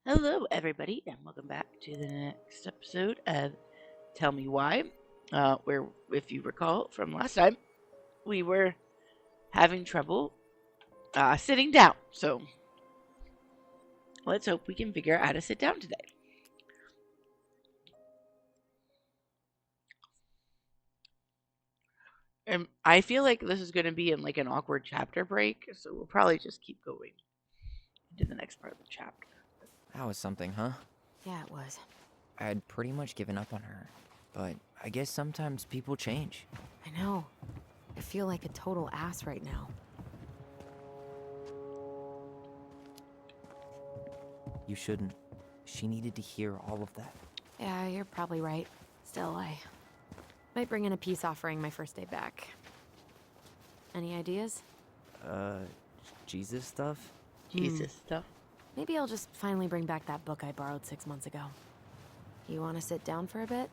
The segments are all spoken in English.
Hello, everybody, and welcome back to the next episode of Tell Me Why. Where, if you recall from last time, we were having trouble sitting down. So let's hope we can figure out how to sit down today. And I feel like this is going to be in like an awkward chapter break, so we'll probably just keep going into the next part of the chapter. That was something, huh? Yeah, it was. I had pretty much given up on her, but I guess sometimes people change. I know. I feel like a total ass right now. You shouldn't. She needed to hear all of that. Yeah, you're probably right. Still, I might bring in a peace offering my first day back. Any ideas? Uh, Jesus stuff? Jesus stuff. Maybe I'll just finally bring back that book I borrowed 6 months ago. You want to sit down for a bit?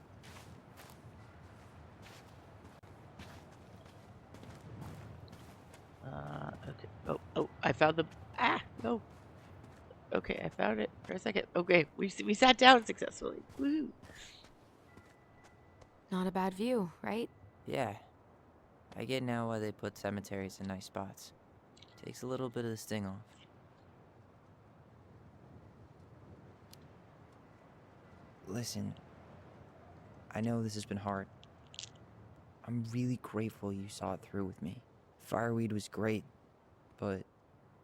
Okay. Oh, I found the. No. Okay, I found it for a second. Okay, we sat down successfully. Woo! Not a bad view, right? Yeah. I get now why they put cemeteries in nice spots. Takes a little bit of the sting off. Listen, I know this has been hard. I'm really grateful you saw it through with me. Fireweed was great, but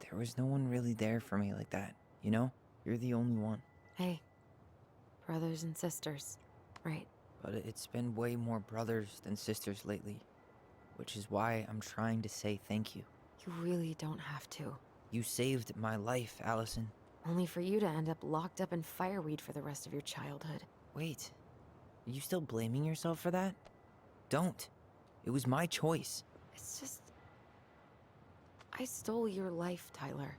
there was no one really there for me like that, you know? You're the only one. Hey, brothers and sisters, right? But it's been way more brothers than sisters lately, which is why I'm trying to say thank you. You really don't have to. You saved my life, Allison. Only for you to end up locked up in fireweed for the rest of your childhood. Wait, are you still blaming yourself for that? Don't. It was my choice. It's just... I stole your life, Tyler.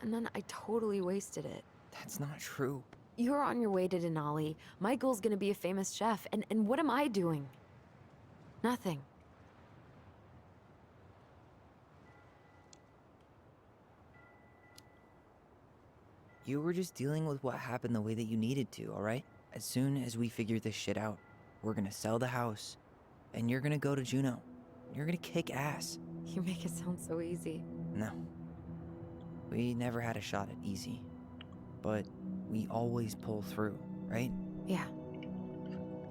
And then I totally wasted it. That's not true. You're on your way to Denali. Michael's gonna be a famous chef. And what am I doing? Nothing. You were just dealing with what happened the way that you needed to, alright? As soon as we figure this shit out, we're gonna sell the house, and you're gonna go to Juneau. You're gonna kick ass. You make it sound so easy. No. We never had a shot at easy. But we always pull through, right? Yeah.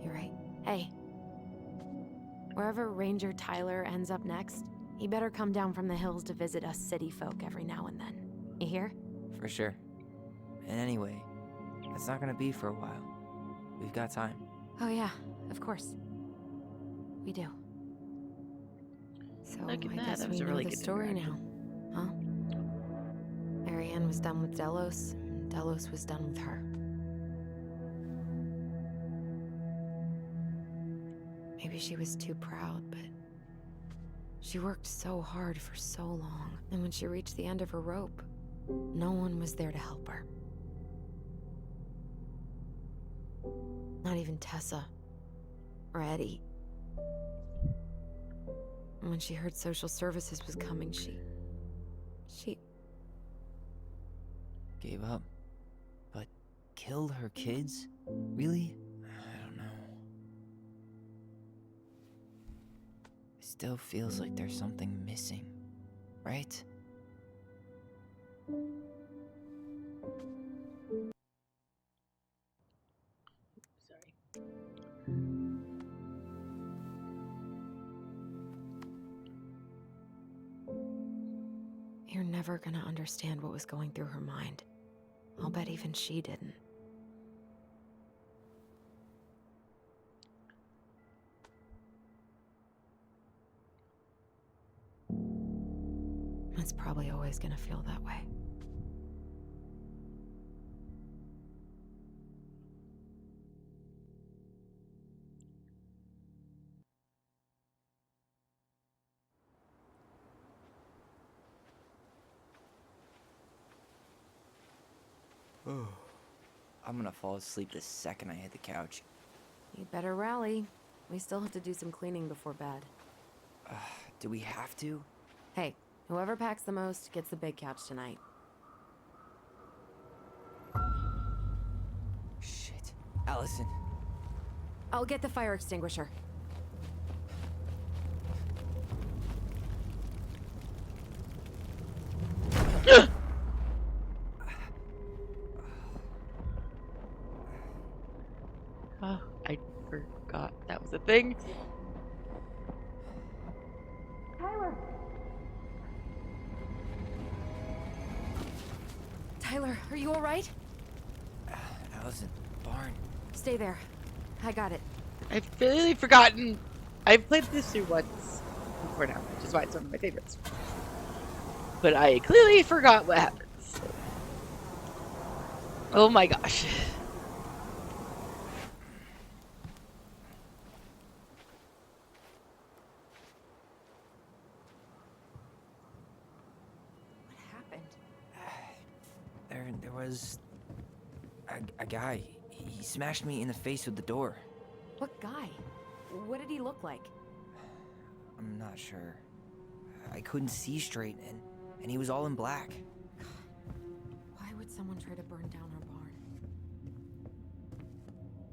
You're right. Hey. Wherever Ranger Tyler ends up next, he better come down from the hills to visit us city folk every now and then. You hear? For sure. And anyway, that's not gonna be for a while. We've got time. Oh yeah, of course. We do. So Look at I that, guess that we was a know really the good story now, huh? Marianne was done with Delos, and Delos was done with her. Maybe she was too proud, but she worked so hard for so long, and when she reached the end of her rope, no one was there to help her. Not even Tessa or Eddie. And when she heard social services was coming, she Gave up. But killed her kids? Really? I don't know. It still feels like there's something missing, right? Sorry. You're never gonna understand what was going through her mind. I'll bet even she didn't. It's probably always gonna feel that way. I'm gonna fall asleep the second I hit the couch. You better rally. We still have to do some cleaning before bed. Do we have to? Hey, whoever packs the most gets the big couch tonight. Allison. I'll get the fire extinguisher. Oh, I forgot that was a thing. Tyler, are you alright? Allison, barn. Stay there. I got it. I've clearly forgotten. I've played this through once before now, which is why it's one of my favorites. But I clearly forgot what happens. Oh my gosh. What happened? There was a guy. He smashed me in the face with the door. What guy? What did he look like? I'm not sure. I couldn't see straight, and he was all in black. Why would someone try to burn down our barn?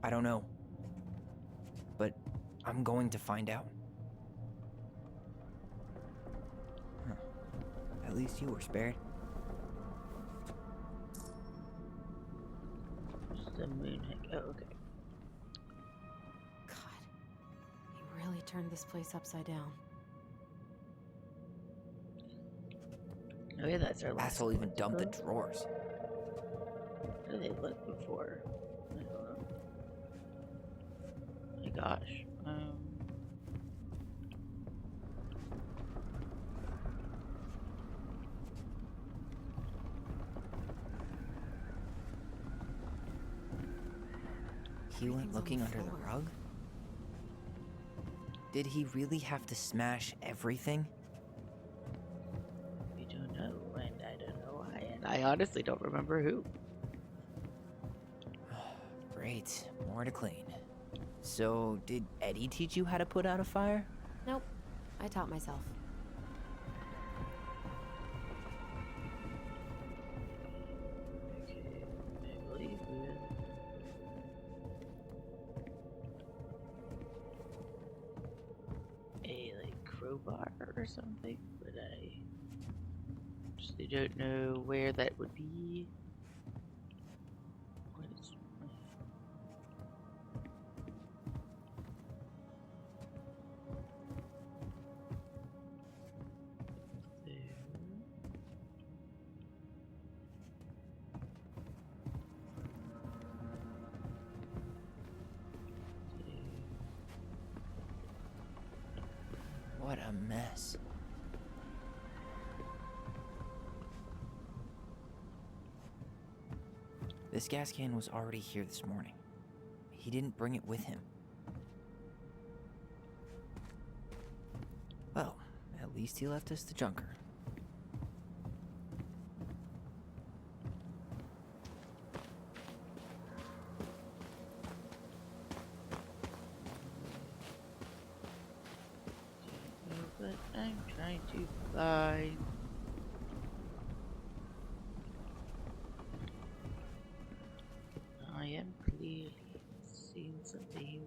I don't know. But I'm going to find out. Huh. At least you were spared. The moon. Oh, okay. God, he really turned this place upside down. Oh yeah, that's our last. Asshole even dumped the drawers. How did they look before? I don't know. My gosh. He went Everything's on looking the under the floor. rug? Did he really have to smash everything? We don't know, and I don't know why, and I honestly don't remember who. Great, more to clean. So, did Eddie teach you how to put out a fire? Nope, I taught myself. Okay, I believe it. A like crowbar or something, but I just don't know where that would be. What is there? What a mess. This gas can was already here this morning. He didn't bring it with him. Well, at least he left us the junker. But I'm trying to find. I am clearly seeing something.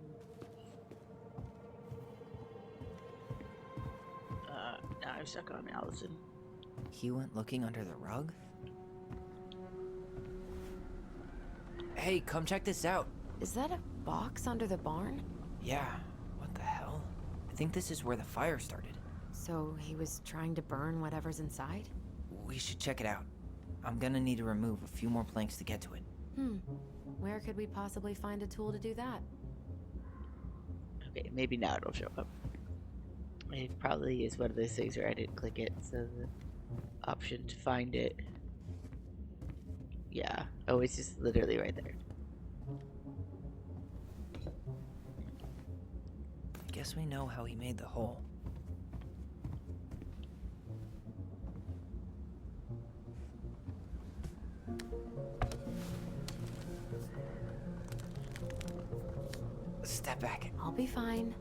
Now I'm stuck on Allison. He went looking under the rug? Hey, come check this out. Is that a box under the barn? Yeah, what the hell? I think this is where the fire started. So he was trying to burn whatever's inside? We should check it out. I'm gonna need to remove a few more planks to get to it. Where could we possibly find a tool to do that? Okay, maybe now it'll show up. It probably is one of those things where I didn't click it, so the option to find it. Yeah, oh, it's just literally right there. I guess we know how he made the hole. Step back. I'll be fine.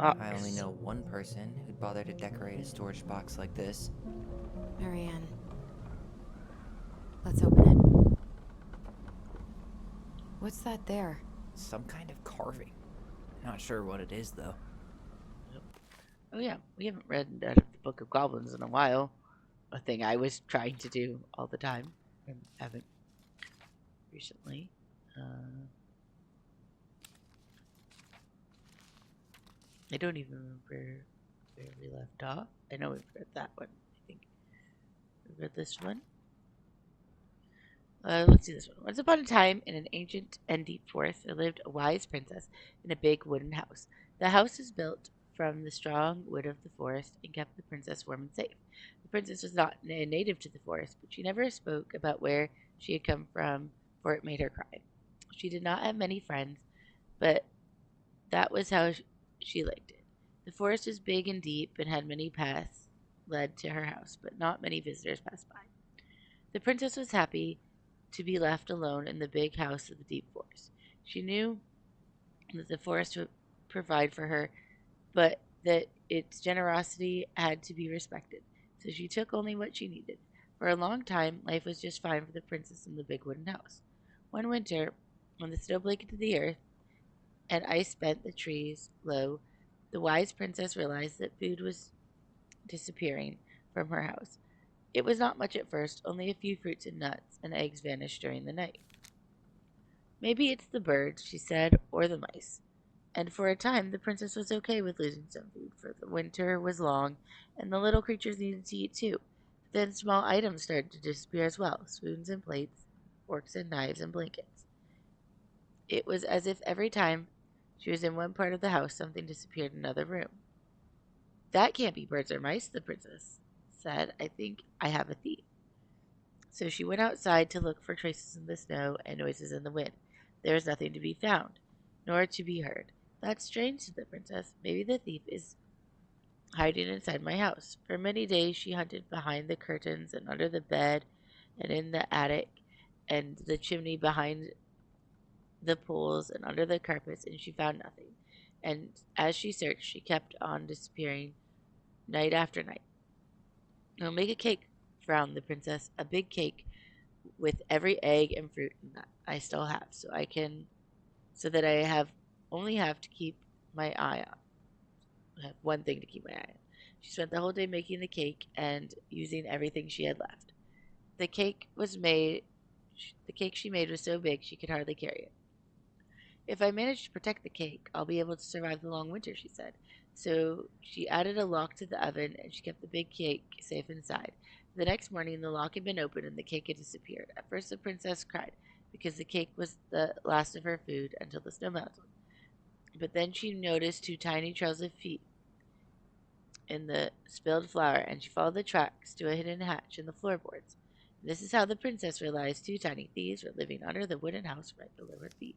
I only box. know one person who'd bother to decorate a storage box like this. Marianne, let's open it. What's that there? Some kind of carving. Not sure what it is, though. Oh yeah, we haven't read out of the Book of Goblins in a while. A thing I was trying to do all the time and haven't recently. I don't even remember where we left off. I know we've read that one. I think we read this one. Let's see this one. Once upon a time, in an ancient and deep forest, there lived a wise princess in a big wooden house. The house was built from the strong wood of the forest and kept the princess warm and safe. The princess was not a native to the forest, but she never spoke about where she had come from, for it made her cry. She did not have many friends, but that was how she liked it. The forest was big and deep and had many paths led to her house, but not many visitors passed by. The princess was happy to be left alone in the big house of the deep forest. She knew that the forest would provide for her, but that its generosity had to be respected, so she took only what she needed. For a long time, life was just fine for the princess in the big wooden house. One winter, when the snow blanketed the earth and ice bent the trees low, the wise princess realized that food was disappearing from her house. It was not much at first, only a few fruits and nuts and eggs vanished during the night. Maybe it's the birds, she said, or the mice. And for a time, the princess was okay with losing some food, for the winter was long, and the little creatures needed to eat too. But then small items started to disappear as well, spoons and plates, forks and knives and blankets. It was as if every time she was in one part of the house, something disappeared in another room. That can't be birds or mice, the princess said. I think I have a thief. So she went outside to look for traces in the snow and noises in the wind. There was nothing to be found, nor to be heard. That's strange, said the princess. Maybe the thief is hiding inside my house. For many days she hunted behind the curtains and under the bed and in the attic and the chimney behind the pools and under the carpets, and she found nothing. And as she searched, she kept on disappearing night after night. I'll make a cake, frowned the princess. A big cake with every egg and fruit and nut I still have, so that I only have to keep my eye on. I have one thing to keep my eye on. She spent the whole day making the cake and using everything she had left. The cake was made. The cake she made was so big she could hardly carry it. If I manage to protect the cake, I'll be able to survive the long winter, she said. So she added a lock to the oven and she kept the big cake safe inside. The next morning, the lock had been opened and the cake had disappeared. At first, the princess cried because the cake was the last of her food until the snow melted. But then she noticed two tiny trails of feet in the spilled flour, and she followed the tracks to a hidden hatch in the floorboards. This is how the princess realized two tiny thieves were living under the wooden house right below her feet.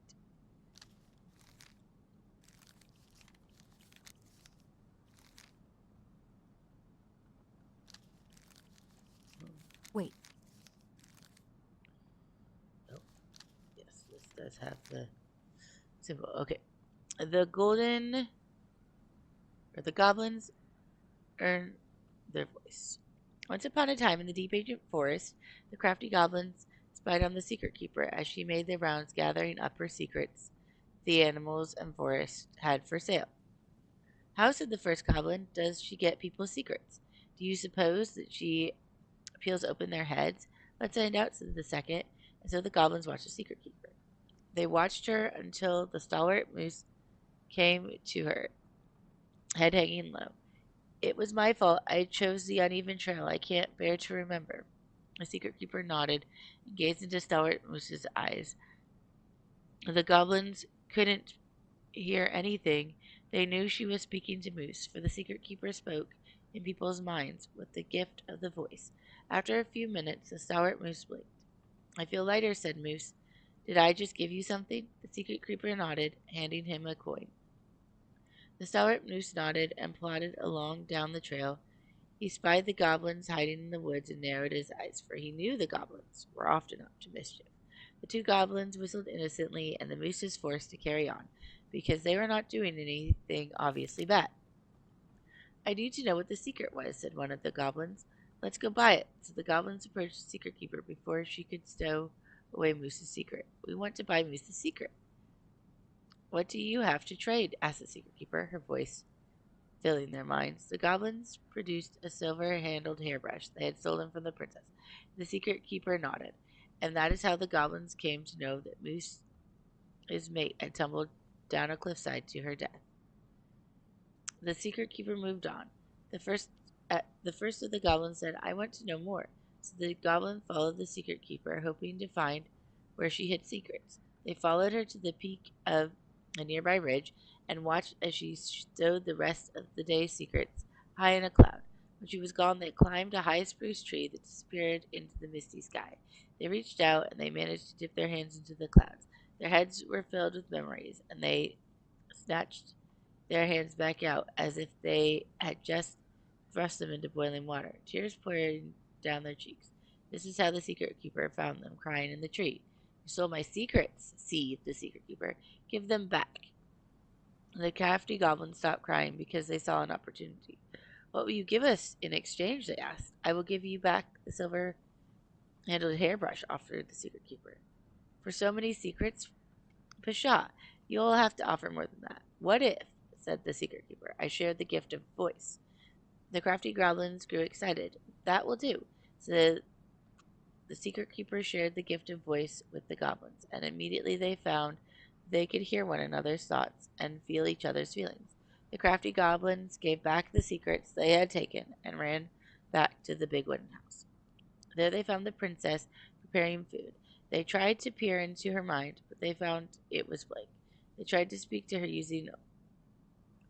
Wait, Oh, yes, this does have the symbol. Okay. The golden, or the goblins, earn their voice. Once upon a time in the deep ancient forest, the crafty goblins spied on the secret keeper as she made the rounds gathering up her secrets the animals and forest had for sale. How, said the first goblin, does she get people's secrets? Do you suppose that she peels open their heads? Let's find out, said the second, and so the goblins watched the secret keeper. They watched her until the stalwart moose came to her, head hanging low. It was my fault. I chose the uneven trail. I can't bear to remember. The secret keeper nodded and gazed into Stalwart Moose's eyes. The goblins couldn't hear anything. They knew she was speaking to Moose, for the secret keeper spoke in people's minds with the gift of the voice. After a few minutes, the Stalwart Moose blinked. I feel lighter, said Moose. Did I just give you something? The secret keeper nodded, handing him a coin. The Stalwart Moose nodded and plodded along down the trail. He spied the goblins hiding in the woods and narrowed his eyes, for he knew the goblins were often up to mischief. The two goblins whistled innocently, and the moose was forced to carry on. because they were not doing anything obviously bad. I need to know what the secret was, said one of the goblins. Let's go buy it. So the goblins approached the secret keeper before she could stow away Moose's secret. We want to buy Moose's secret. What do you have to trade? Asked the secret keeper, her voice filling their minds. The goblins produced a silver handled hairbrush they had stolen from the princess. The secret keeper nodded, and that is how the goblins came to know that Moose's mate had tumbled down a cliffside to her death. The secret keeper moved on. The first of the goblins said, I want to know more. So the goblin followed the secret keeper, hoping to find where she hid secrets. They followed her to the peak of a nearby ridge and watched as she stowed the rest of the day's secrets high in a cloud. When she was gone, they climbed a high spruce tree that disappeared into the misty sky. They reached out and they managed to dip their hands into the clouds. Their heads were filled with memories, and they snatched their hands back out as if they had just thrust them into boiling water, tears pouring down their cheeks. This is how the secret keeper found them, crying in the tree. You stole my secrets, seethed the secret keeper. Give them back. The crafty goblins stopped crying because they saw an opportunity. What will you give us in exchange? They asked. I will give you back the silver handled hairbrush, offered the secret keeper. For so many secrets? Pshaw, you'll have to offer more than that. What if, said the secret keeper, I shared the gift of voice? The crafty goblins grew excited. That will do. So the secret keeper shared the gift of voice with the goblins, and immediately they found they could hear one another's thoughts and feel each other's feelings. The crafty goblins gave back the secrets they had taken and ran back to the big wooden house. There they found the princess preparing food. They tried to peer into her mind, but they found it was blank. They tried to speak to her using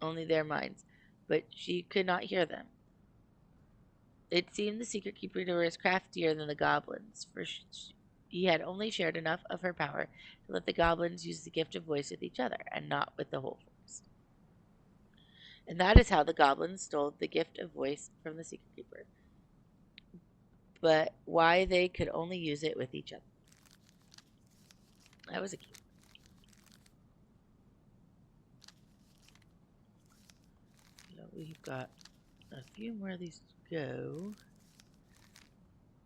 only their minds, but she could not hear them. It seemed the secret keeper was craftier than the goblins, for he had only shared enough of her power to let the goblins use the gift of voice with each other, and not with the whole forest. And that is how the goblins stole the gift of voice from the secret keeper. But why they could only use it with each other. That was a cute. So we've got a few more of these to go.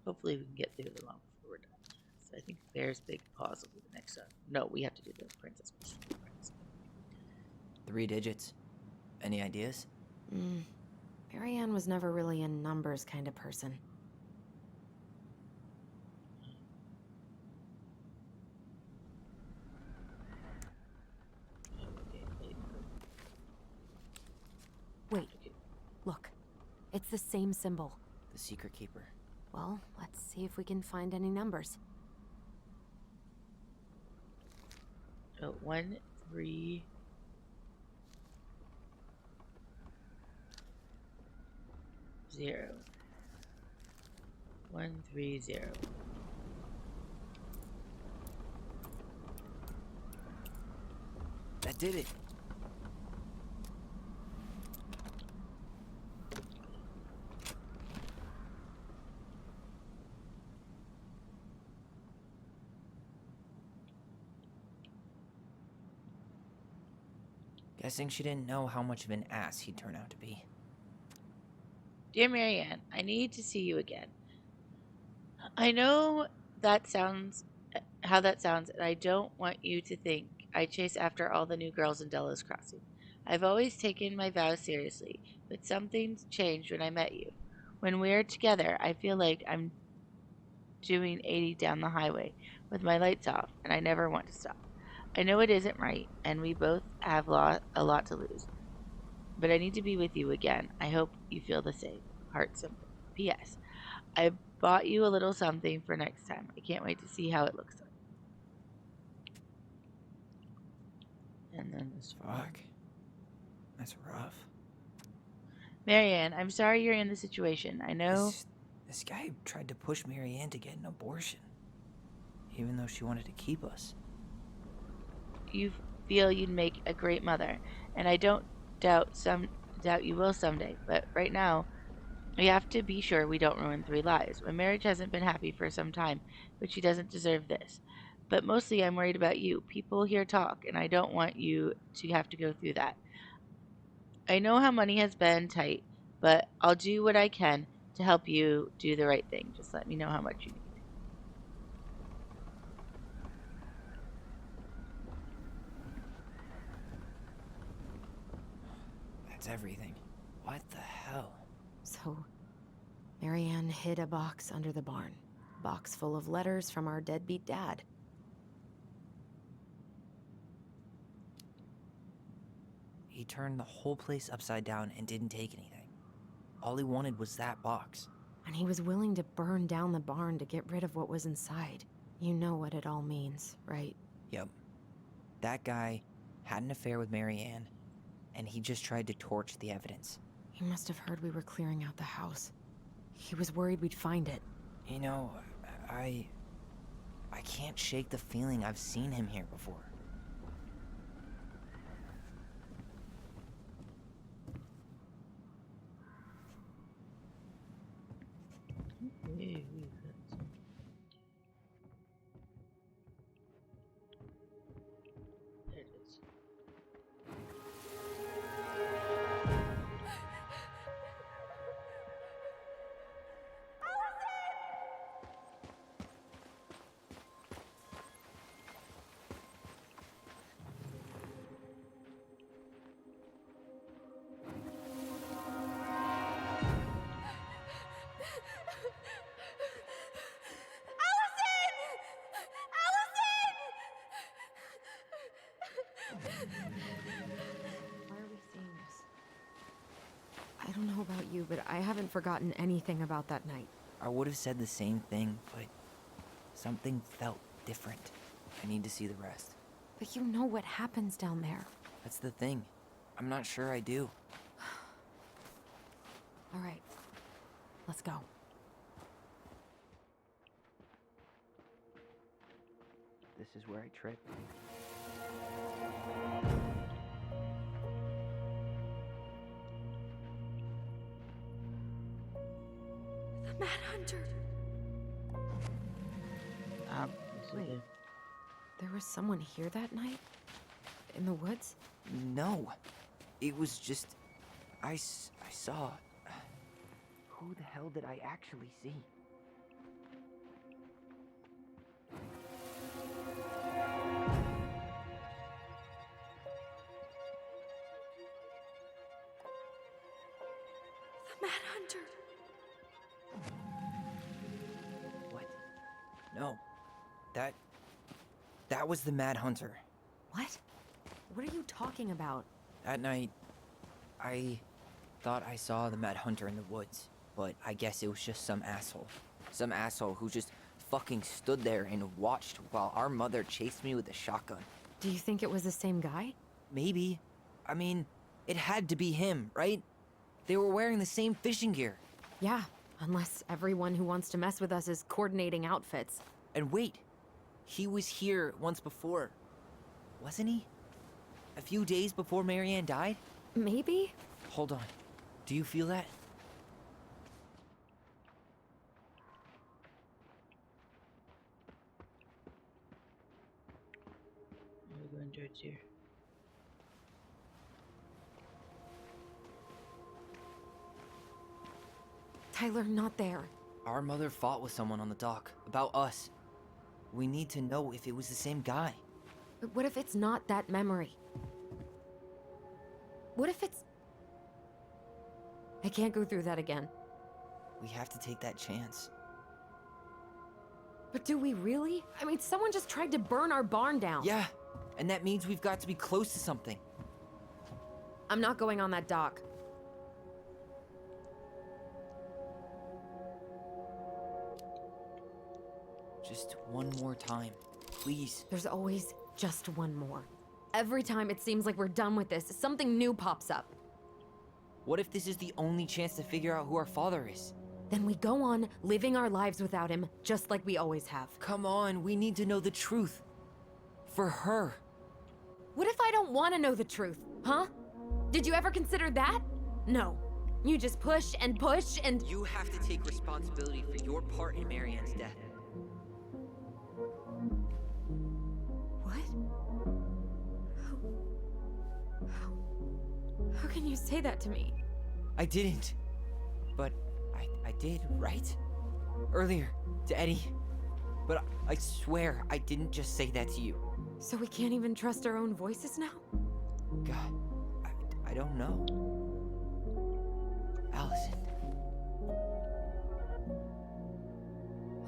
Hopefully we can get through them all before we're done. So I think Bear's Big Paws will be the next one. No, we have to do the princess question. 3 digits. Any ideas? Marianne was never really a numbers kind of person. Wait, look. It's the same symbol. The secret keeper. Well, let's see if we can find any numbers. 1, 3. 0. 1, 3, 0. That did it. Guessing she didn't know how much of an ass he'd turn out to be. Dear Marianne, I need to see you again. I know that sounds how that sounds, and I don't want you to think I chase after all the new girls in Delos Crossing. I've always taken my vows seriously, but something's changed when I met you. When we're together, I feel like I'm doing 80 down the highway with my lights off, and I never want to stop. I know it isn't right, and we both have a lot to lose. But I need to be with you again. I hope you feel the same. Heart symbol. P.S. I bought you a little something for next time. I can't wait to see how it looks like. And then this one. Fuck. That's rough. Marianne, I'm sorry you're in this situation. I know. This guy tried to push Marianne to get an abortion. Even though she wanted to keep us. You feel you'd make a great mother, and I don't doubt you will someday, but right now we have to be sure we don't ruin 3 lives. My marriage hasn't been happy for some time, but she doesn't deserve this. But mostly I'm worried about you. People here talk, and I don't want you to have to go through that. I know how money has been tight, but I'll do what I can to help you do the right thing. Just let me know how much you need. That's everything. What the hell? So, Marianne hid a box under the barn. Box full of letters from our deadbeat dad. He turned the whole place upside down and didn't take anything. All he wanted was that box. And he was willing to burn down the barn to get rid of what was inside. You know what it all means, right? Yep. That guy had an affair with Marianne, and he just tried to torch the evidence. He must have heard we were clearing out the house. He was worried we'd find it. You know, I can't shake the feeling I've seen him here before. There it is. Why are we seeing this? I don't know about you, but I haven't forgotten anything about that night. I would have said the same thing, but something felt different. I need to see the rest. But you know what happens down there. That's the thing. I'm not sure I do. All right, let's go. This is where I tripped. The Mad Hunter. This is Wait. it. There was someone here that night? In the woods? No. It was just... I saw... Who the hell did I actually see? The Mad Hunter. What? No. That was the Mad Hunter. What? What are you talking about? That night, I thought I saw the Mad Hunter in the woods, but I guess it was just some asshole. Some asshole who just fucking stood there and watched while our mother chased me with a shotgun. Do you think it was the same guy? Maybe. I mean, it had to be him, right? They were wearing the same fishing gear. Yeah, unless everyone who wants to mess with us is coordinating outfits. And wait, he was here once before, wasn't he? A few days before Marianne died? Maybe? Hold on. Do you feel that? We're going towards here. Tyler, not there. Our mother fought with someone on the dock about us. We need to know if it was the same guy. But what if it's not that memory? What if it's... I can't go through that again. We have to take that chance. But do we really? I mean, someone just tried to burn our barn down. Yeah, and that means we've got to be close to something. I'm not going on that dock. Just one more time, please. There's always just one more. Every time it seems like we're done with this, something new pops up. What if this is the only chance to figure out who our father is? Then we go on living our lives without him, just like we always have. Come on, we need to know the truth. For her. What if I don't want to know the truth, huh? Did you ever consider that? No. You just push and push and... You have to take responsibility for your part in Marianne's death. can you say that to me? I didn't. But I did, right? Earlier, to Eddie. But I swear I didn't just say that to you. So we can't even trust our own voices now? God, I don't know. Allison.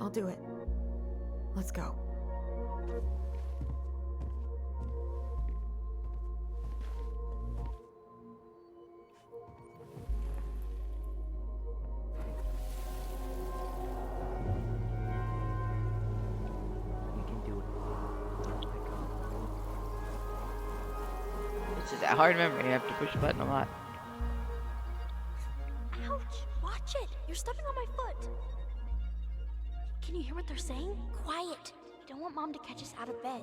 I'll do it. Let's go. We can do it. Don't let go. It's just a hard memory. You have to push a button a lot. Ouch! Watch it! You're stepping on my foot! Can you hear what they're saying? Quiet! I don't want Mom to catch us out of bed.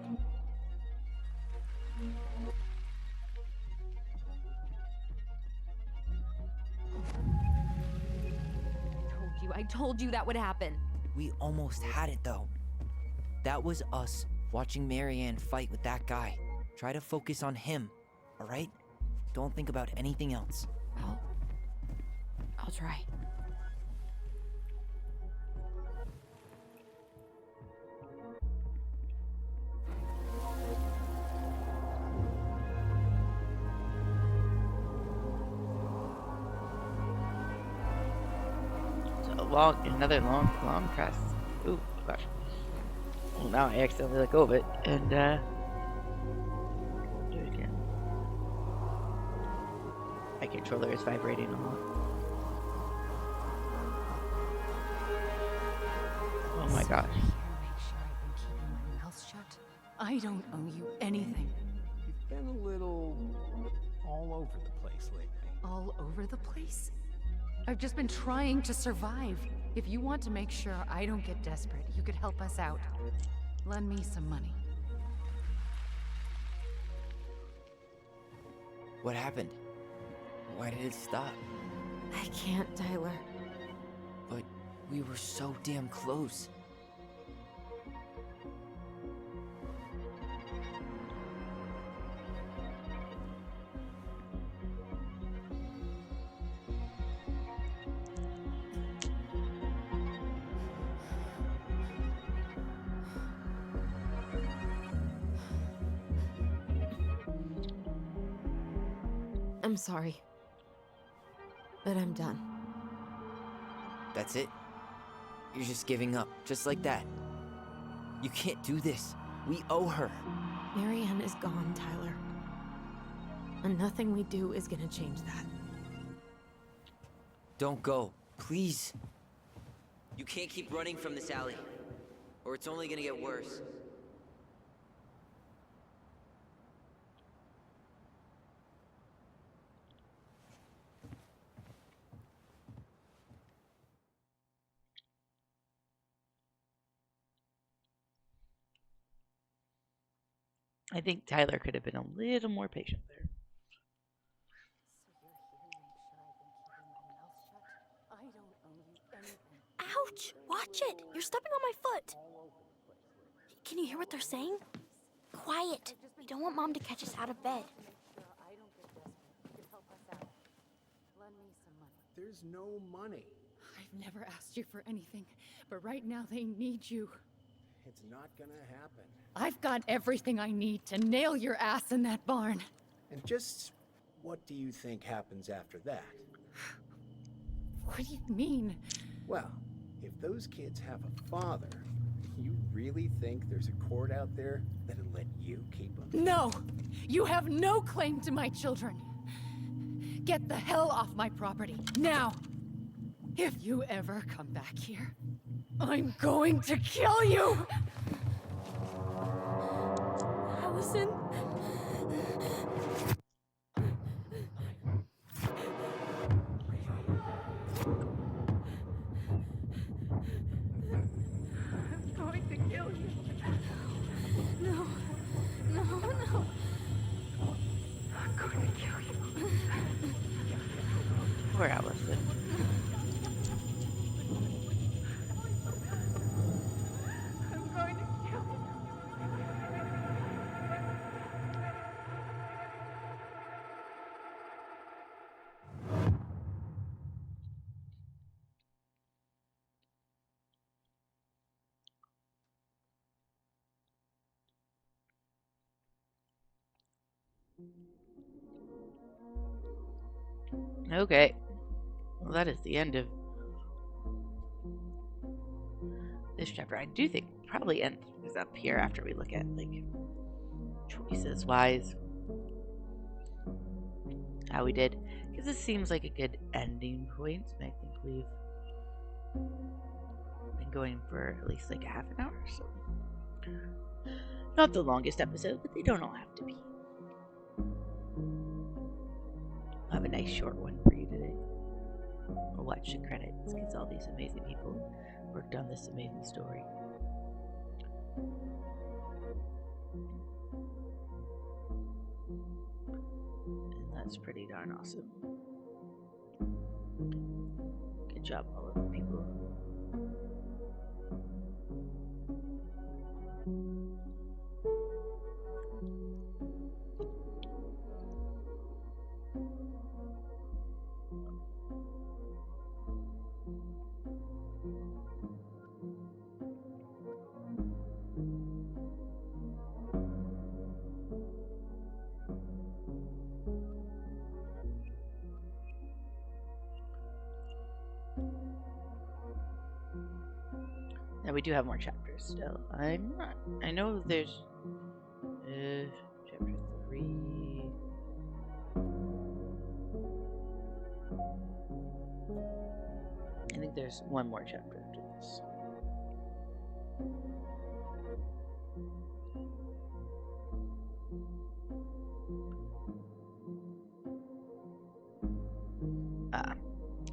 I told you that would happen. We almost had it though. That was us watching Marianne fight with that guy. Try to focus on him, alright? Don't think about anything else. I'll try. Another long press. Ooh, gosh. Well, now I accidentally let go of it, and, do it again. My controller is vibrating a lot. Oh my gosh. Make sure I've been keeping my mouth shut. I don't owe you anything. You've been a little all over the place lately. All over the place? I've just been trying to survive. If you want to make sure I don't get desperate, you could help us out. Lend me some money. What happened? Why did it stop? I can't, Tyler. But we were so damn close. I'm sorry. But I'm done. That's it? You're just giving up, just like that. You can't do this. We owe her. Marianne is gone, Tyler. And nothing we do is gonna change that. Don't go, please. You can't keep running from this alley, or it's only gonna get worse. I think Tyler could have been a little more patient there. I don't owe you anything. Ouch! Watch it! You're stepping on my foot! Can you hear what they're saying? Quiet! I don't want Mom to catch us out of bed. I don't get desperate. You could help us out. Lend me some money. There's no money. I've never asked you for anything, but right now they need you. It's not gonna happen. I've got everything I need to nail your ass in that barn. And just what do you think happens after that? What do you mean? Well, if those kids have a father, you really think there's a court out there that'll let you keep them? No! You have no claim to my children. Get the hell off my property, now! If you ever come back here, I'm going to kill you! Allison? I'm going to kill you. No. No. I'm going to kill you. Poor Allison. I'm going to kill you. Okay. Well, that is the end of this chapter. I do think probably ends up here after we look at like choices wise, how we did, because this seems like a good ending point. I think we've been going for at least like a half an hour, so not the longest episode, but they don't all have to be. I'll have a nice short one for you today. Or watch the credits because all these amazing people worked on this amazing story. And that's pretty darn awesome. Good job, all of the people. Now we do have more chapters still. I know there's chapter 3. I think there's one more chapter after this.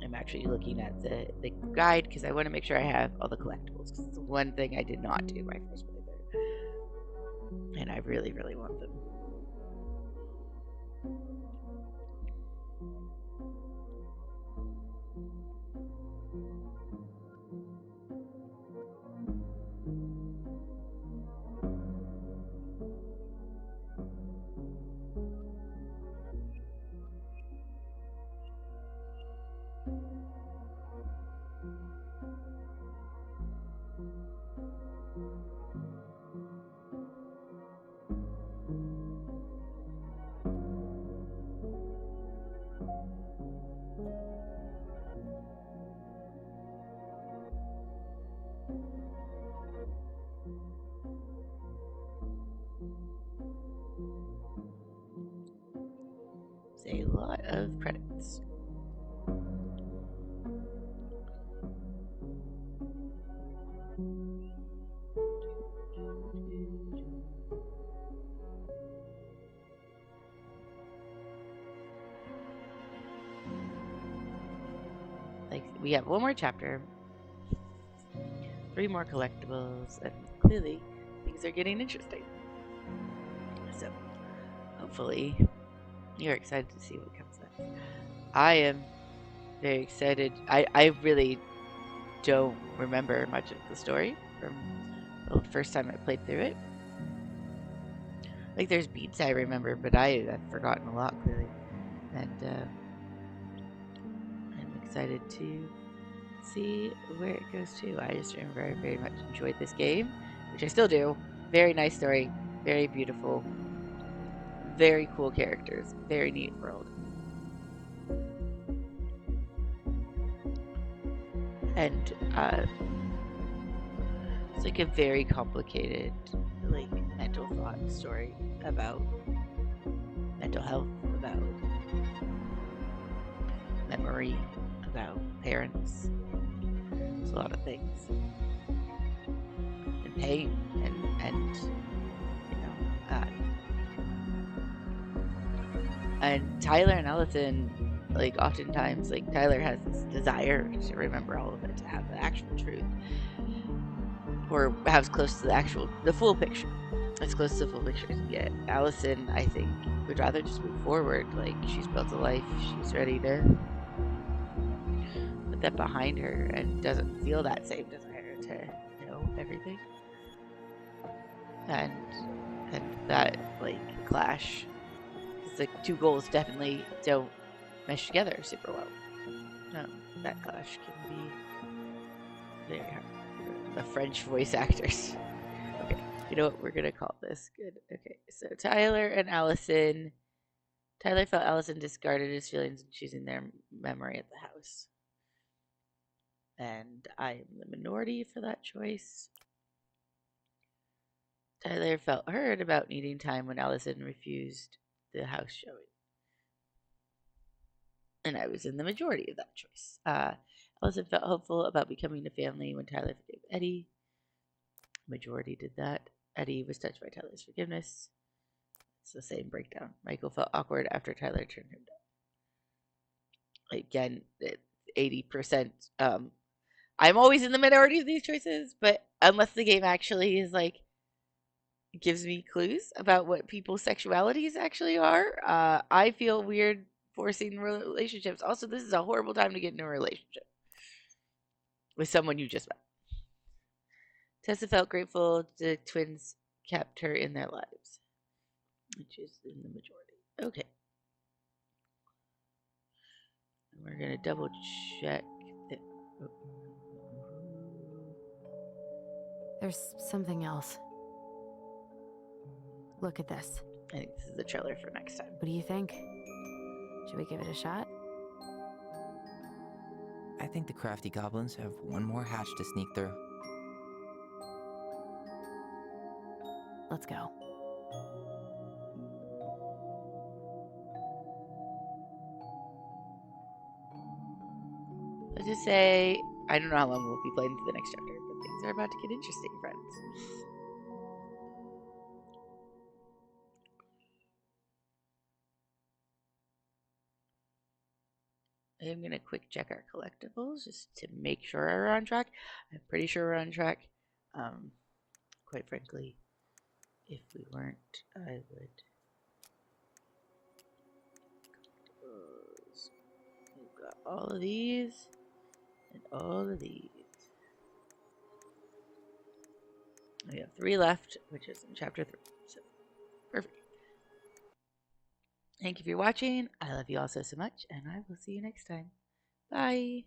I'm actually looking at the guide because I want to make sure I have all the collectibles. Because it's one thing I did not do my first playthrough, and I really, really want them. A lot of credits. Like, we have one more chapter, 3 more collectibles, and clearly things are getting interesting. So, hopefully, you're excited to see what comes next. I am very excited. I really don't remember much of the story from the first time I played through it. Like, there's beats I remember, but I've forgotten a lot, clearly. And I'm excited to see where it goes to. I just remember I very much enjoyed this game, which I still do. Very nice story, very beautiful, very cool characters, very neat world. And it's like a very complicated, like, mental thought story about mental health, about memory, about parents. It's a lot of things. And pain and you know, and Tyler and Allison, like, oftentimes, like, Tyler has this desire to remember all of it, to have the actual truth, or have as close to the full picture, as close to the full picture as you get. Allison, I think, would rather just move forward. Like, she's built a life, she's ready to put that behind her, and doesn't feel that same desire to know everything. And that, like, clash. The two goals definitely don't mesh together super well. That clash can be very hard. The French voice actors. Okay, you know what we're gonna call this? Good. Okay, so Tyler and Allison Tyler felt Allison discarded his feelings in choosing their memory at the house. And I am the minority for that choice. Tyler felt hurt about needing time when Allison refused the house showing. And I was in the majority of that choice. Allison felt hopeful about becoming a family when Tyler forgave Eddie. Majority did that. Eddie was touched by Tyler's forgiveness. It's the same breakdown. Michael felt awkward after Tyler turned him down. Again, 80%. I'm always in the minority of these choices, but unless the game actually is like gives me clues about what people's sexualities actually are, I feel weird forcing relationships. Also, this is a horrible time to get into a relationship with someone you just met. Tessa felt grateful the twins kept her in their lives, which is in the majority. Okay. And we're going to double check that. There's something else. Look at this. I think this is the trailer for next time. What do you think? Should we give it a shot? I think the crafty goblins have one more hatch to sneak through. Let's go. Let's just say, I don't know how long we'll be playing for the next chapter, but things are about to get interesting, friends. I'm going to quick check our collectibles just to make sure we're on track. I'm pretty sure we're on track. Quite frankly, if we weren't, I would. We've got all of these and all of these. We have 3 left, which is in chapter 3. So, perfect. Thank you for watching. I love you all so much, and I will see you next time. Bye.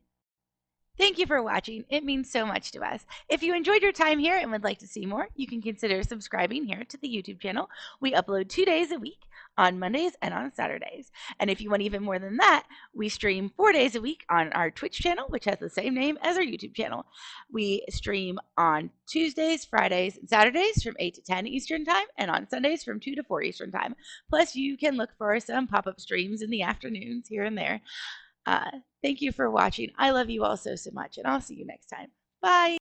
Thank you for watching. It means so much to us. If you enjoyed your time here and would like to see more, you can consider subscribing here to the YouTube channel. We upload 2 days a week on Mondays and on Saturdays. And if you want even more than that, we stream 4 days a week on our Twitch channel, which has the same name as our YouTube channel. We stream on Tuesdays, Fridays, and Saturdays from 8 to 10 Eastern Time, and on Sundays from 2 to 4 Eastern Time. Plus, you can look for some pop-up streams in the afternoons here and there. Thank you for watching. I love you all so much, and I'll see you next time. Bye.